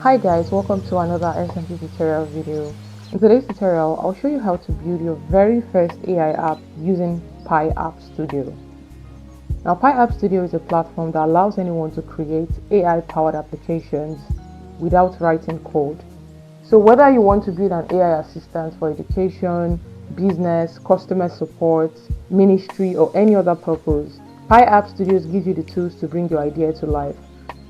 Hi guys, welcome to another SMP tutorial video. In today's tutorial, I'll show you how to build your very first AI app using Pi App Studio. Now, Pi App Studio is a platform that allows anyone to create AI-powered applications without writing code. So whether you want to build an AI assistant for education, business, customer support, ministry, or any other purpose, Pi App Studio gives you the tools to bring your idea to life.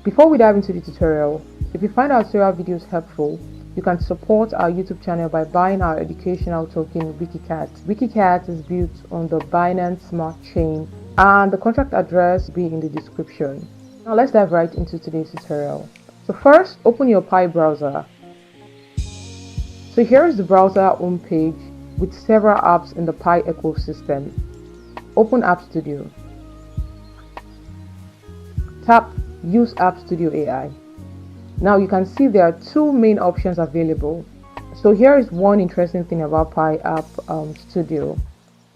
Before we dive into the tutorial, if you find our tutorial videos helpful, you can support our YouTube channel by buying our educational token Wiki Cat. Wiki Cat is built on the Binance Smart Chain and the contract address will be in the description. Now let's dive right into today's tutorial. So first, open your Pi browser. So here is the browser homepage with several apps in the Pi ecosystem. Open App Studio. Tap Use App Studio AI. Now you can see there are two main options available. So here is one interesting thing about Pi App Studio.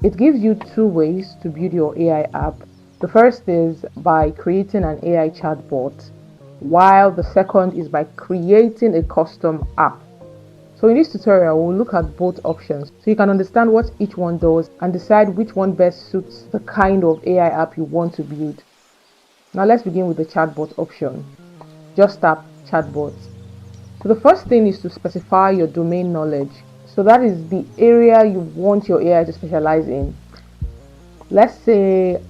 It gives you two ways to build your AI app. The first is by creating an AI chatbot, while the second is by creating a custom app. So in this tutorial, we'll look at both options so you can understand what each one does and decide which one best suits the kind of AI app you want to build. Now let's begin with the chatbot option. Just tap chatbot. So the first thing is to specify your domain knowledge. So that is the area you want your AI to specialize in. Let's say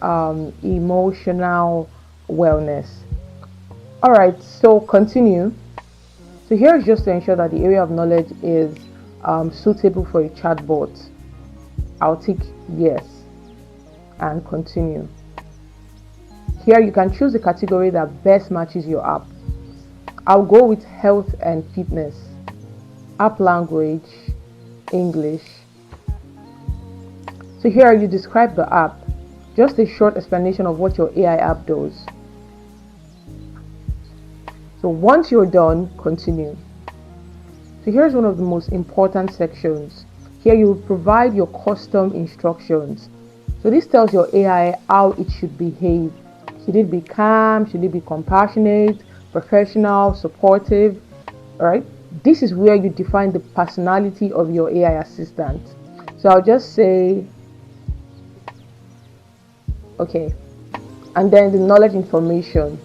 emotional wellness. Alright, so continue. So here is just to ensure that the area of knowledge is suitable for a chatbot. I'll tick yes and continue. Here you can choose the category that best matches your app. I'll go with health and fitness. App language, English. So here you describe the app. Just a short explanation of what your AI app does. So once you're done, continue. So here's one of the most important sections. Here you will provide your custom instructions. So this tells your AI how it should behave. Should it be calm? Should it be compassionate, professional, supportive? Alright, this is where you define the personality of your AI assistant. So I'll just say okay, and then the knowledge information.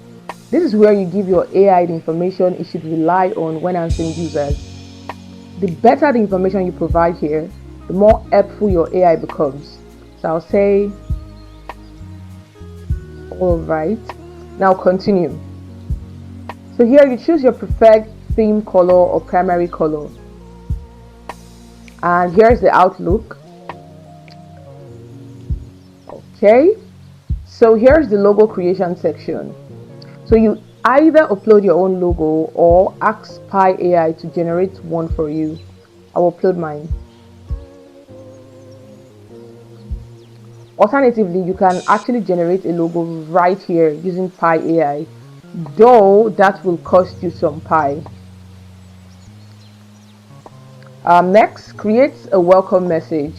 This is where you give your AI the information it should rely on when answering users. The better the information you provide here, the more helpful your AI becomes. So I'll say alright, now continue. So here you choose your preferred theme color or primary color. And here's the outlook. Okay, so here's the logo creation section. So you either upload your own logo or ask Pi AI to generate one for you. I will upload mine. Alternatively, you can actually generate a logo right here using Pi AI, though that will cost you some Pi. Next, create a welcome message.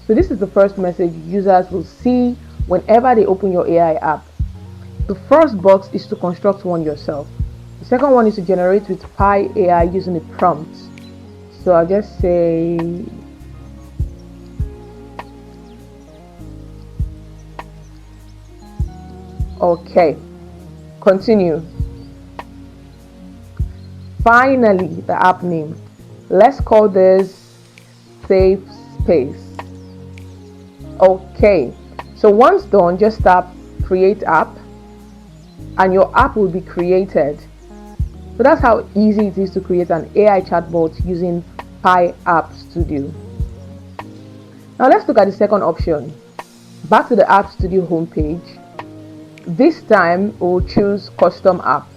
So this is the first message users will see whenever they open your AI app. The first box is to construct one yourself. The second one is to generate with Pi AI using a prompt. So I'll just say okay, continue. Finally, the app name. Let's call this Safe Space. Okay, so once done, just tap Create App and your app will be created. So that's how easy it is to create an AI chatbot using Pi App Studio. Now let's look at the second option. Back to the App Studio homepage. This time we'll choose Custom App.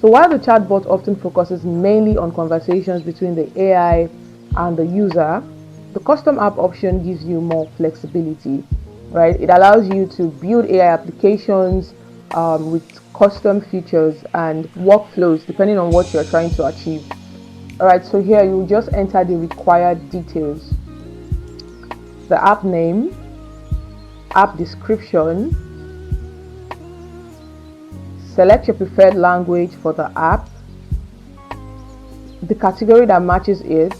So while the chatbot often focuses mainly on conversations between the AI and the user, the Custom App option gives you more flexibility, right? It allows you to build AI applications with custom features and workflows depending on what you're trying to achieve. Alright, so here you just enter the required details. The app name, app description, select your preferred language for the app, the category that matches it,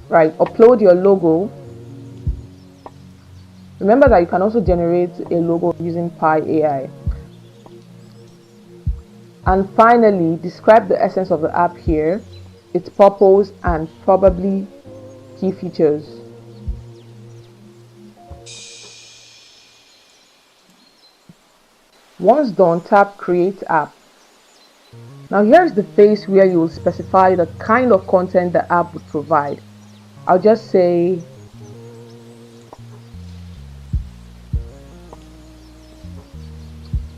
right? Upload your logo. Remember that you can also generate a logo using Pi AI. And finally, describe the essence of the app here, its purpose, and probably key features. Once done, tap Create App. Now here's the phase where you will specify the kind of content the app would provide. I'll just say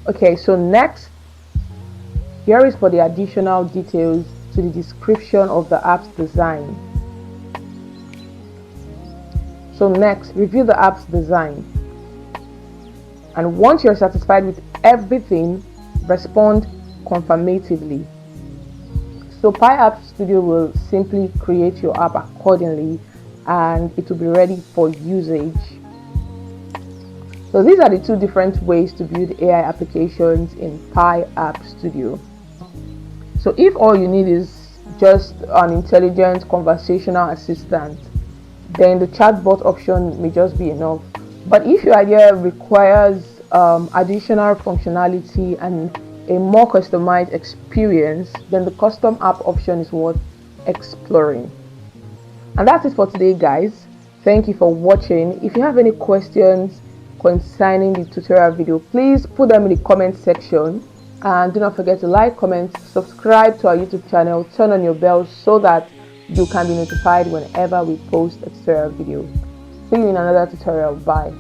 okay, so next, here is for the additional details to the description of the app's design. So next, review the app's design. And once you're satisfied with everything, respond confirmatively. So Pi App Studio will simply create your app accordingly and it will be ready for usage. So these are the two different ways to build AI applications in Pi App Studio. So if all you need is just an intelligent conversational assistant, then the chatbot option may just be enough. But if your idea requires additional functionality and a more customized experience, then the custom app option is worth exploring. And that's it for today, guys. Thank you for watching. If you have any questions concerning the tutorial video, please put them in the comment section, and do not forget to like, comment, subscribe to our YouTube channel, turn on your bell so that you can be notified whenever we post a tutorial video. See you in another tutorial. Bye.